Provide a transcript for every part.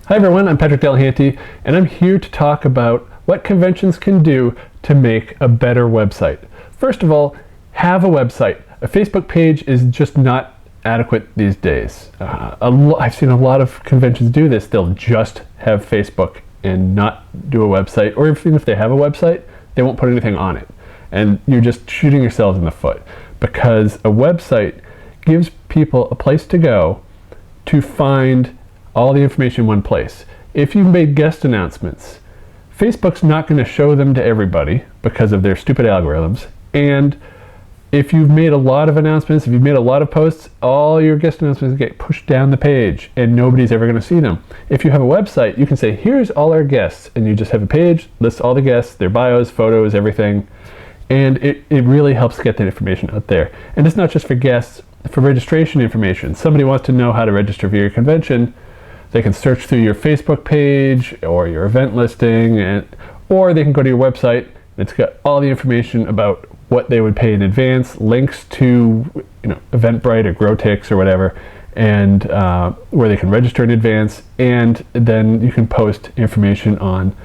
Hi everyone, I'm Patrick Delahanty, and I'm here to talk about what conventions can do to make a better website. First of all, have a website. A Facebook page is just not adequate these days. I've seen a lot of conventions do this. They'll just have Facebook and not do a website, or even if they have a website, they won't put anything on it. And you're just shooting yourselves in the foot, because a website gives people a place to go to find all the information in one place. If you've made guest announcements, Facebook's not going to show them to everybody because of their stupid algorithms. And if you've made a lot of announcements, if you've made a lot of posts, all your guest announcements get pushed down the page and nobody's ever going to see them. If you have a website, you can say, here's all our guests, and you just have a page, lists all the guests, their bios, photos, everything. And it really helps get that information out there. And it's not just for guests, for registration information. Somebody wants to know how to register for your convention, they can search through your Facebook page or your event listing, or they can go to your website. It's got all the information about what they would pay in advance, links to Eventbrite or Growtix or whatever, and where they can register in advance, and then you can post information on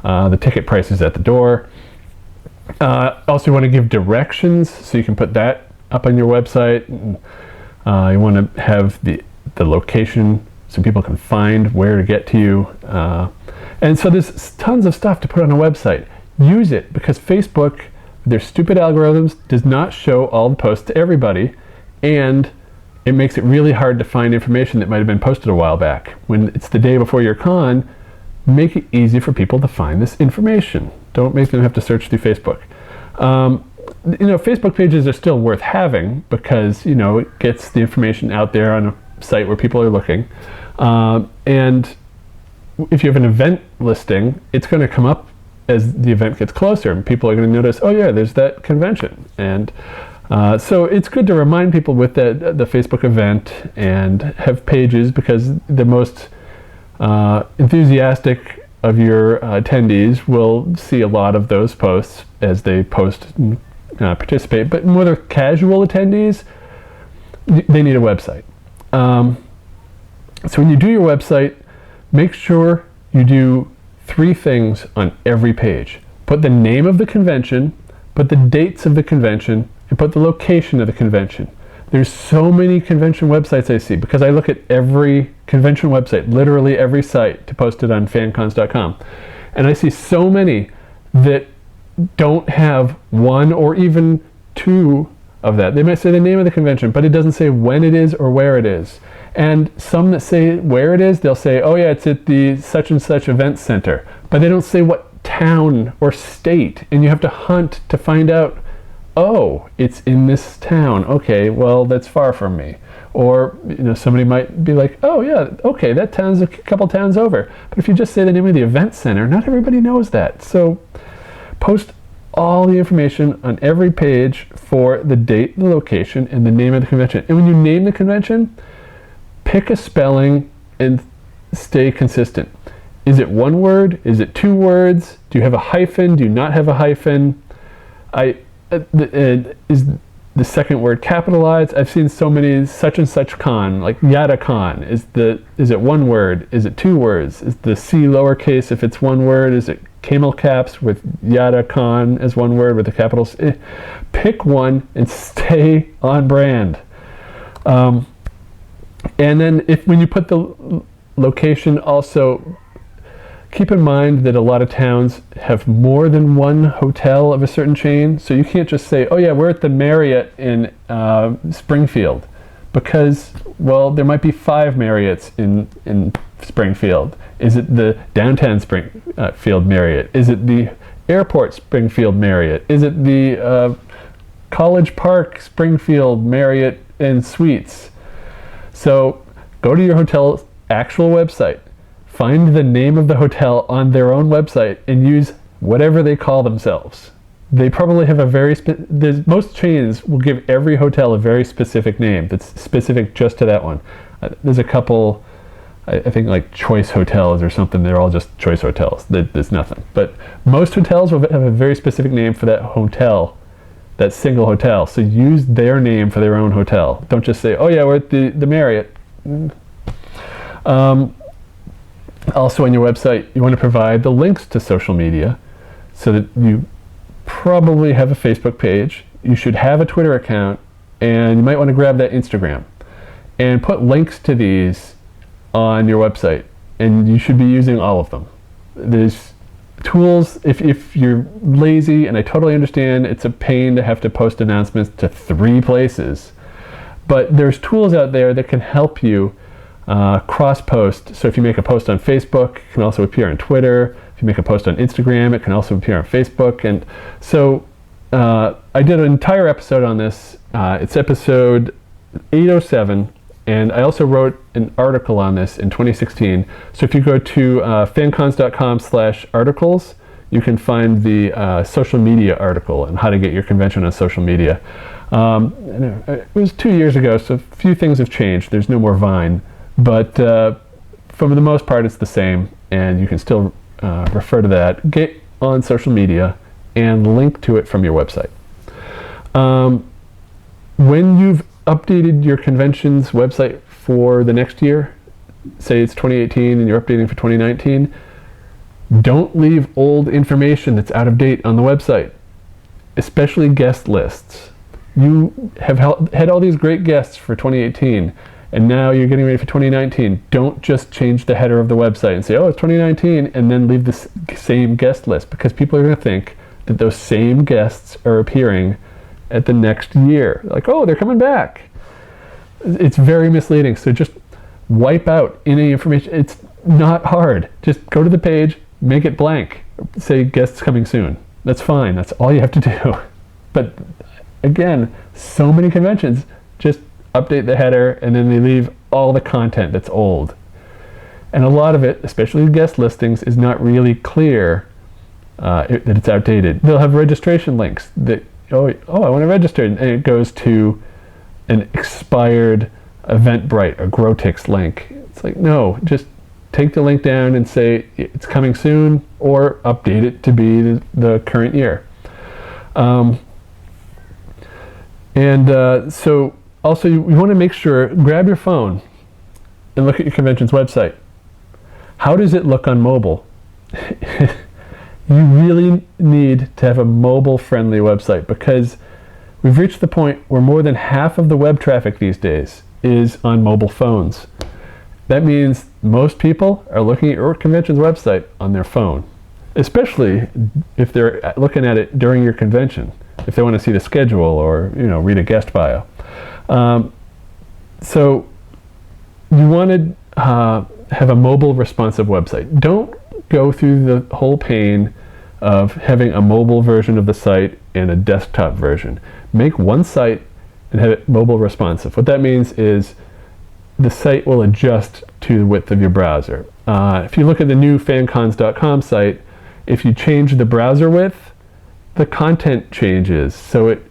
the ticket prices at the door. Also, you want to give directions, so you can put that up on your website. You want to have the location so people can find where to get to you. And so there's tons of stuff to put on a website. Use it, because Facebook, their stupid algorithms, does not show all the posts to everybody, and it makes it really hard to find information that might have been posted a while back. When it's the day before your con, make it easy for people to find this information. Don't make them have to search through Facebook. Facebook pages are still worth having, because it gets the information out there on a site where people are looking. And if you have an event listing, it's going to come up as the event gets closer, and people are going to notice, oh yeah, there's that convention. And so it's good to remind people with the Facebook event and have pages, because the most enthusiastic of your attendees will see a lot of those posts as they post and participate. But more the casual attendees, they need a website. So when you do your website, make sure you do 3 things on every page. Put the name of the convention, put the dates of the convention, and put the location of the convention. There's so many convention websites I see, because I look at every convention website, literally every site, to post it on fancons.com. And I see so many that don't have 1 or even 2 of that. They might say the name of the convention, but it doesn't say when it is or where it is. And some that say where it is, they'll say, oh yeah, it's at the such and such event center, but they don't say what town or state, and you have to hunt to find out, oh, it's in this town. Okay, well, that's far from me. Or somebody might be like, oh yeah, okay, that town's a couple towns over. But if you just say the name of the event center, not everybody knows that. So post all the information on every page for the date, the location, and the name of the convention. And when you name the convention, pick a spelling and stay consistent. Is it 1 word? Is it 2 words? Do you have a hyphen? Do you not have a hyphen? Is the second word capitalized? I've seen so many such and such con, like Yada Con. Is it 1 word? Is it 2 words? Is the C lowercase if it's 1 word? Is it camel caps with Yada Con as 1 word with the capitals? Pick one and stay on brand. And then when you put the location, also keep in mind that a lot of towns have more than 1 hotel of a certain chain. So you can't just say, oh yeah, we're at the Marriott in Springfield, because, well, there might be 5 Marriotts in Springfield. Is it the downtown Springfield Marriott? Is it the airport Springfield Marriott? Is it the College Park Springfield Marriott and Suites? So go to your hotel's actual website, find the name of the hotel on their own website, and use whatever they call themselves. They probably have most chains will give every hotel a very specific name that's specific just to that one. There's a couple, I think like Choice Hotels or something, they're all just Choice Hotels. There's nothing. But most hotels will have a very specific name for that hotel, that single hotel. So use their name for their own hotel. Don't just say, oh yeah, we're at the Marriott. Also on your website, you want to provide the links to social media, so that you probably have a Facebook page, you should have a Twitter account, and you might want to grab that Instagram and put links to these on your website, and you should be using all of them. There's tools, if you're lazy, and I totally understand it's a pain to have to post announcements to 3 places, but there's tools out there that can help you cross-post. So if you make a post on Facebook, it can also appear on Twitter. If you make a post on Instagram, it can also appear on Facebook. And so I did an entire episode on this. It's episode 807, and I also wrote an article on this in 2016. So if you go to fancons.com/articles, you can find the social media article and how to get your convention on social media. It was 2 years ago, so a few things have changed. There's no more Vine, but for the most part it's the same, and you can still refer to that, get on social media, and link to it from your website. When you've updated your convention's website for the next year, say it's 2018 and you're updating for 2019, don't leave old information that's out of date on the website, especially guest lists. You have had all these great guests for 2018, and now you're getting ready for 2019. Don't just change the header of the website and say, oh, it's 2019, and then leave the same guest list, because people are going to think that those same guests are appearing at the next year. Like, oh, they're coming back. It's very misleading. So just wipe out any information. It's not hard. Just go to the page, make it blank, say guests coming soon. That's fine. That's all you have to do. But again, so many conventions just update the header and then they leave all the content that's old. And a lot of it, especially guest listings, is not really clear that it's outdated. They'll have registration links that, oh, I want to register, and it goes to an expired Eventbrite or Grotix link. It's like, no, just take the link down and say it's coming soon, or update it to be the current year. So also you want to make sure, grab your phone and look at your convention's website. How does it look on mobile? You really need to have a mobile-friendly website, because we've reached the point where more than half of the web traffic these days is on mobile phones. That means most people are looking at your convention's website on their phone, especially if they're looking at it during your convention, if they want to see the schedule or read a guest bio. So you want to have a mobile responsive website. Don't go through the whole pain of having a mobile version of the site and a desktop version. Make one site and have it mobile responsive. What that means is the site will adjust to the width of your browser. If you look at the new fancons.com site, if you change the browser width, the content changes. So it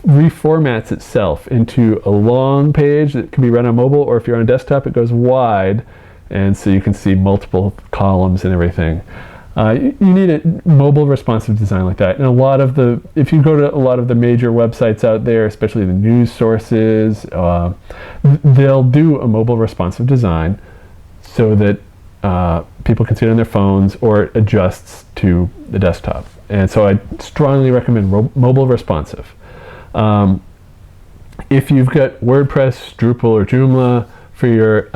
reformats itself into a long page that can be run on mobile, or if you're on a desktop, it goes wide, and so you can see multiple columns and everything. You need a mobile responsive design like that. And if you go to a lot of the major websites out there, especially the news sources, they'll do a mobile responsive design so that people can see it on their phones, or it adjusts to the desktop. And so I strongly recommend mobile responsive. If you've got WordPress, Drupal, or Joomla for your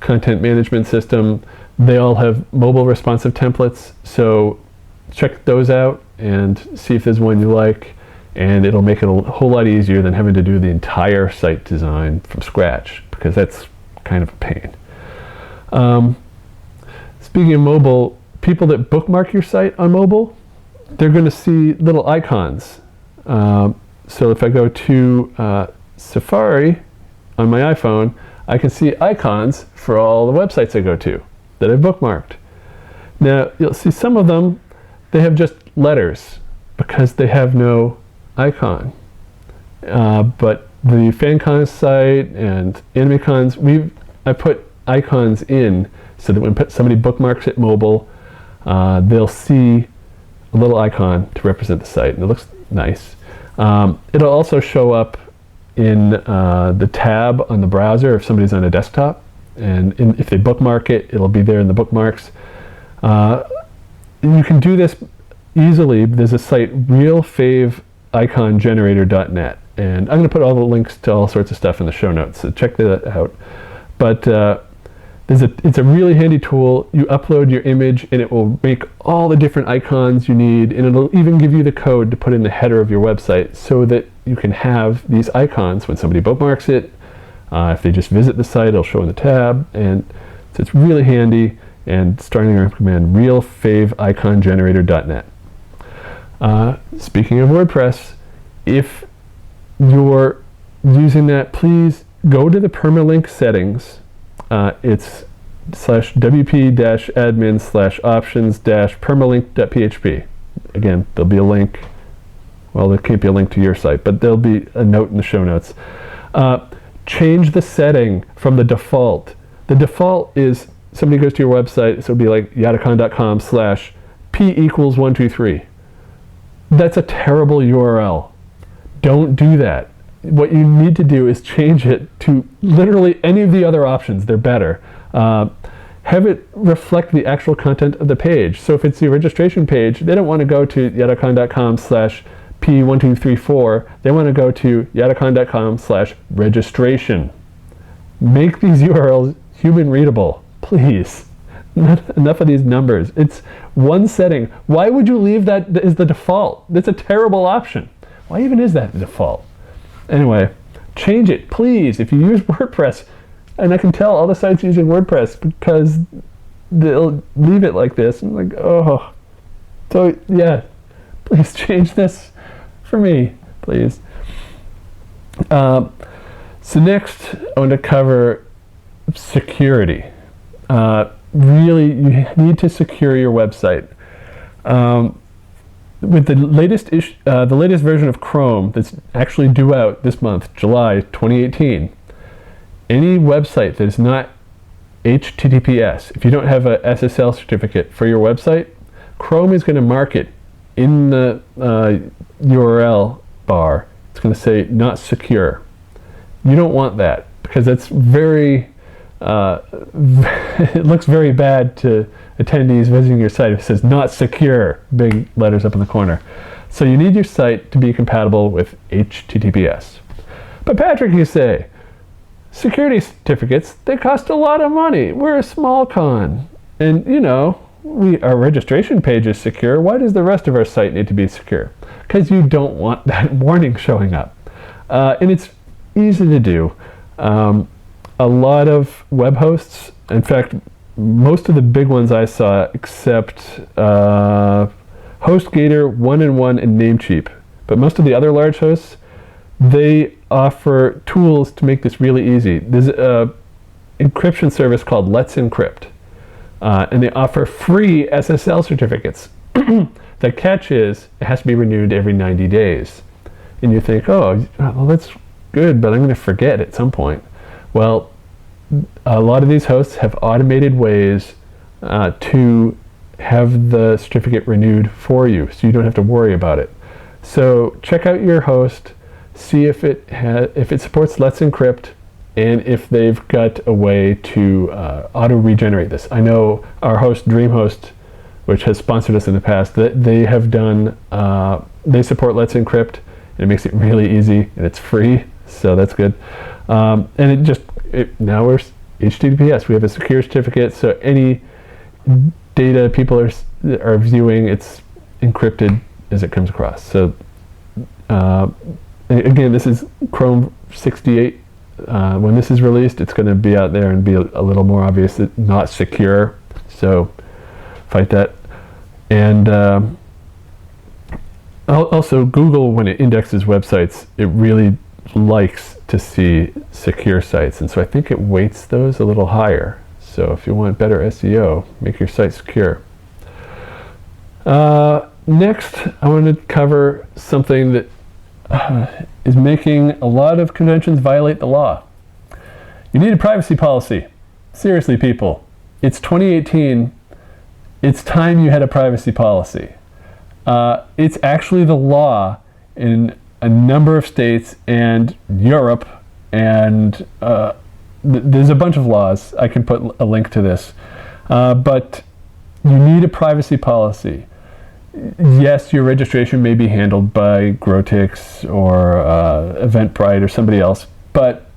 content management system, they all have mobile responsive templates, so check those out and see if there's one you like, and it'll make it a whole lot easier than having to do the entire site design from scratch, because that's kind of a pain. Speaking of mobile, people that bookmark your site on mobile, they're going to see little icons. So if I go to Safari on my iPhone, I can see icons for all the websites I go to that I've bookmarked. Now you'll see some of them, they have just letters because they have no icon. But the FanCons site and AnimeCons, I put icons in so that when somebody bookmarks it mobile, they'll see a little icon to represent the site, and it looks nice. It'll also show up in the tab on the browser if somebody's on a desktop. And if they bookmark it, it'll be there in the bookmarks. You can do this easily. There's a site, realfaveicongenerator.net, and I'm going to put all the links to all sorts of stuff in the show notes, so check that out. But it's a really handy tool. You upload your image and it will make all the different icons you need, and it'll even give you the code to put in the header of your website so that you can have these icons when somebody bookmarks it. If they just visit the site, it'll show in the tab, and so it's really handy. And starting our command, realfaveicongenerator.net. Speaking of WordPress, if you're using that, please go to the permalink settings. It's /wp-admin/options-permalink.php. Again, there'll be a link. Well, there can't be a link to your site, but there'll be a note in the show notes. Change the setting from the default. The default is somebody goes to your website, so it'll be like yadacon.com/p=123. That's a terrible URL. Don't do that. What you need to do is change it to literally any of the other options. They're better. Have it reflect the actual content of the page. So if it's the registration page, they don't want to go to yadacon.com/p1234. They want to go to yadacon.com/registration. Make these URLs human readable. Please, enough of these numbers. It's one setting. Why would you leave that as the default? That's a terrible option. Why even is that the default? Anyway, change it, please. If you use WordPress, and I can tell all the sites using WordPress because they'll leave it like this. I'm like, oh. So yeah, please change this for me, please. So next, I want to cover security. Really, you need to secure your website. With the latest version of Chrome that's actually due out this month, July 2018, any website that is not HTTPS, if you don't have a SSL certificate for your website, Chrome is going to mark it in the URL bar. It's going to say not secure. You don't want that because that's very it looks very bad to attendees visiting your site if it says not secure, big letters up in the corner. So you need your site to be compatible with HTTPS. But Patrick, you say, security certificates, they cost a lot of money. We're a small con. And you know, our registration page is secure. Why does the rest of our site need to be secure? Because you don't want that warning showing up. And it's easy to do. A lot of web hosts, in fact, most of the big ones I saw, except HostGator, 1&1, and Namecheap, but most of the other large hosts, they offer tools to make this really easy. There's an encryption service called Let's Encrypt, and they offer free SSL certificates. The catch is it has to be renewed every 90 days. And you think, oh, well, that's good, but I'm going to forget at some point. Well, a lot of these hosts have automated ways to have the certificate renewed for you, so you don't have to worry about it. So check out your host, see if it supports Let's Encrypt, and if they've got a way to auto-regenerate this. I know our host, DreamHost, which has sponsored us in the past, that they have done, they support Let's Encrypt, and it makes it really easy, and it's free, so that's good. And now we're HTTPS. We have a secure certificate, so any data people are viewing, it's encrypted as it comes across. So again, this is Chrome 68. When this is released, it's going to be out there and be a little more obvious that not secure. So fight that. And also Google, when it indexes websites, it really likes to see secure sites, and so I think it weights those a little higher. So if you want better SEO, make your site secure. Next, I want to cover something that is making a lot of conventions violate the law. You need a privacy policy. Seriously, people. It's 2018. It's time you had a privacy policy. It's actually the law in a number of states and Europe and there's a bunch of laws. I can put a link to this. But you need a privacy policy. Yes, your registration may be handled by Grotix or Eventbrite or somebody else, but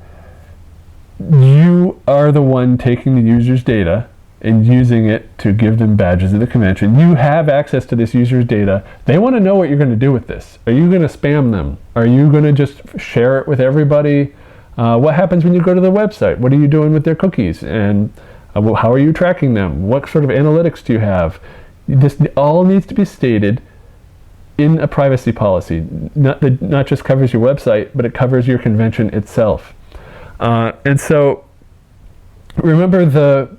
you are the one taking the user's data and using it to give them badges at the convention. You have access to this user's data. They want to know what you're going to do with this. Are you going to spam them? Are you going to just share it with everybody? What happens when you go to the website? What are you doing with their cookies? And how are you tracking them? What sort of analytics do you have? This all needs to be stated in a privacy policy. Not just covers your website, but it covers your convention itself. And so remember the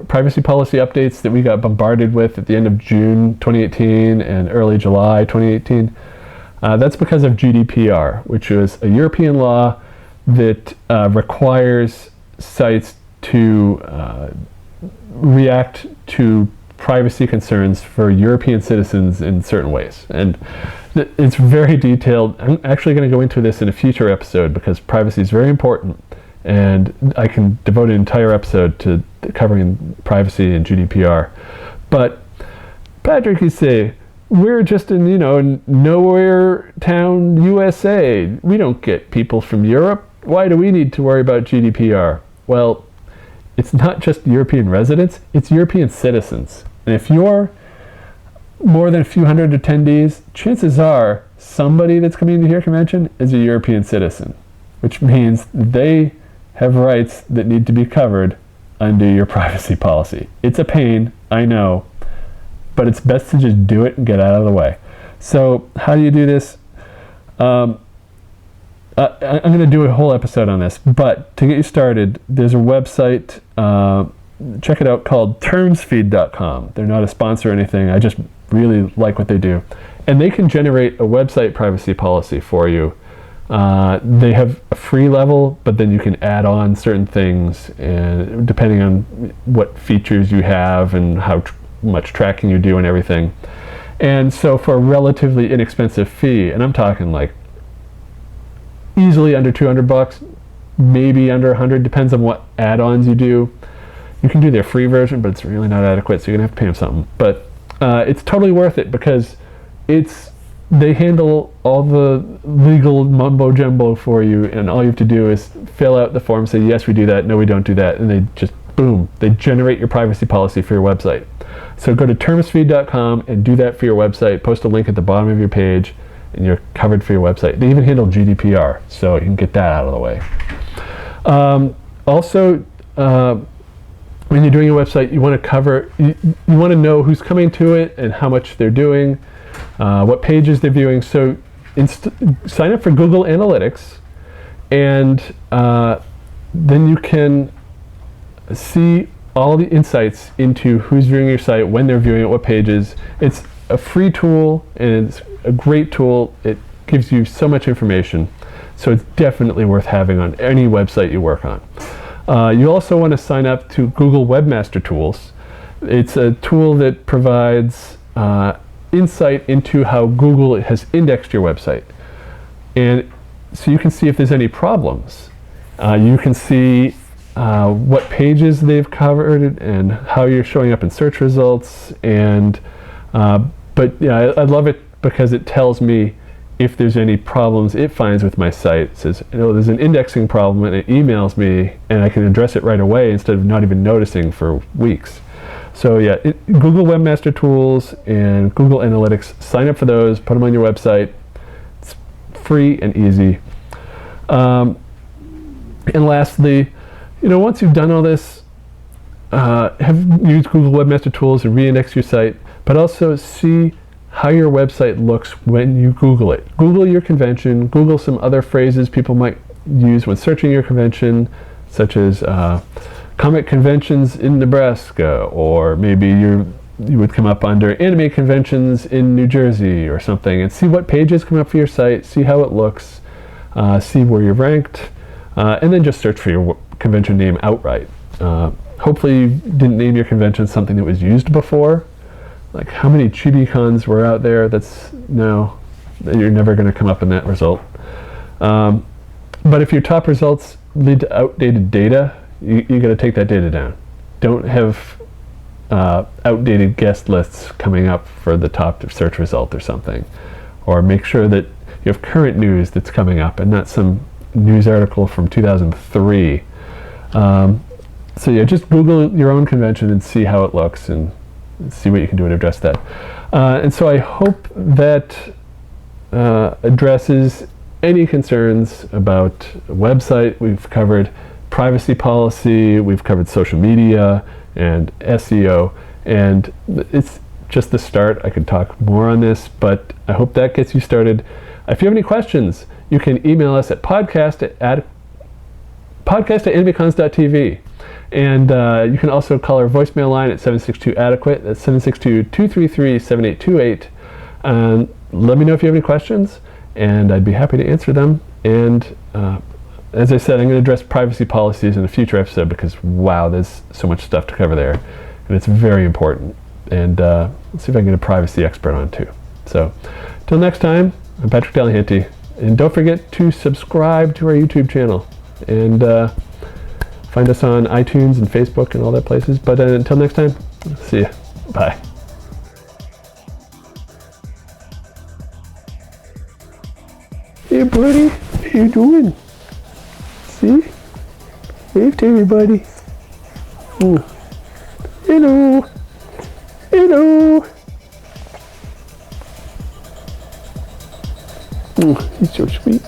privacy policy updates that we got bombarded with at the end of June 2018 and early July 2018? That's because of GDPR, which is a European law that requires sites to react to privacy concerns for European citizens in certain ways. And it's very detailed. I'm actually going to go into this in a future episode because privacy is very important, and I can devote an entire episode to covering privacy and GDPR. But Patrick, you say, we're just in, nowhere town, USA. We don't get people from Europe. Why do we need to worry about GDPR? Well, it's not just European residents, it's European citizens. And if you're more than a few hundred attendees, chances are somebody that's coming to your convention is a European citizen, which means they have rights that need to be covered under your privacy policy. It's a pain, I know, but it's best to just do it and get out of the way. So how do you do this? I'm going to do a whole episode on this, but to get you started, there's a website, check it out, called termsfeed.com. They're not a sponsor or anything. I just really like what they do. And they can generate a website privacy policy for you. They have a free level, but then you can add on certain things, and depending on what features you have and how much tracking you do and everything. And so for a relatively inexpensive fee, and I'm talking like easily under $200, maybe under 100, depends on what add-ons you do. You can do their free version, but it's really not adequate, so you're gonna have to pay them something. But it's totally worth it because they handle all the legal mumbo jumbo for you, and all you have to do is fill out the form, say yes we do that, no we don't do that, and they just boom, they generate your privacy policy for your website. So go to termsfeed.com and do that for your website. Post a link at the bottom of your page, and you're covered for your website. They even handle GDPR, so you can get that out of the way. Also, when you're doing a website, you want to cover, you want to know who's coming to it and how much they're doing, what pages they're viewing. So sign up for Google Analytics, and then you can see all the insights into who's viewing your site, when they're viewing it, what pages. It's a free tool, and it's a great tool. It gives you so much information, so it's definitely worth having on any website you work on. You also want to sign up to Google Webmaster Tools. It's a tool that provides insight into how Google has indexed your website. And so you can see if there's any problems. You can see what pages they've covered and how you're showing up in search results. And but yeah, I love it because it tells me if there's any problems it finds with my site. It says, there's an indexing problem, and it emails me, and I can address it right away instead of not even noticing for weeks. So yeah, Google Webmaster Tools and Google Analytics, sign up for those, put them on your website. It's free and easy. And lastly, once you've done all this, have used Google Webmaster Tools and reindex your site, but also see how your website looks when you Google it. Google your convention, Google some other phrases people might use when searching your convention, such as comic conventions in Nebraska, or maybe you would come up under anime conventions in New Jersey or something, and see what pages come up for your site, see how it looks, see where you're ranked, and then just search for your convention name outright. Hopefully you didn't name your convention something that was used before. Like how many ChibiCons were out there? You're never going to come up in that result. But if your top results lead to outdated data, you got to take that data down. Don't have outdated guest lists coming up for the top search result or something. Or make sure that you have current news that's coming up and not some news article from 2003. So yeah, just Google your own convention and see how it looks and see what you can do to address that. And so I hope that addresses any concerns about a website. We've covered privacy policy, we've covered social media and SEO, and it's just the start. I could talk more on this, but I hope that gets you started. If you have any questions, you can email us at podcast@animecons.tv. And you can also call our voicemail line at 762-ADEQUATE. That's 762-233-7828. Let me know if you have any questions, and I'd be happy to answer them. And as I said, I'm going to address privacy policies in a future episode because, wow, there's so much stuff to cover there. And it's very important. And let's see if I can get a privacy expert on too. So, till next time, I'm Patrick Delahanty. And don't forget to subscribe to our YouTube channel. And find us on iTunes and Facebook and all that places. But until next time, see ya. Bye. Hey buddy, how you doing? See? Wave to everybody. Hello. Hello. He's so sweet.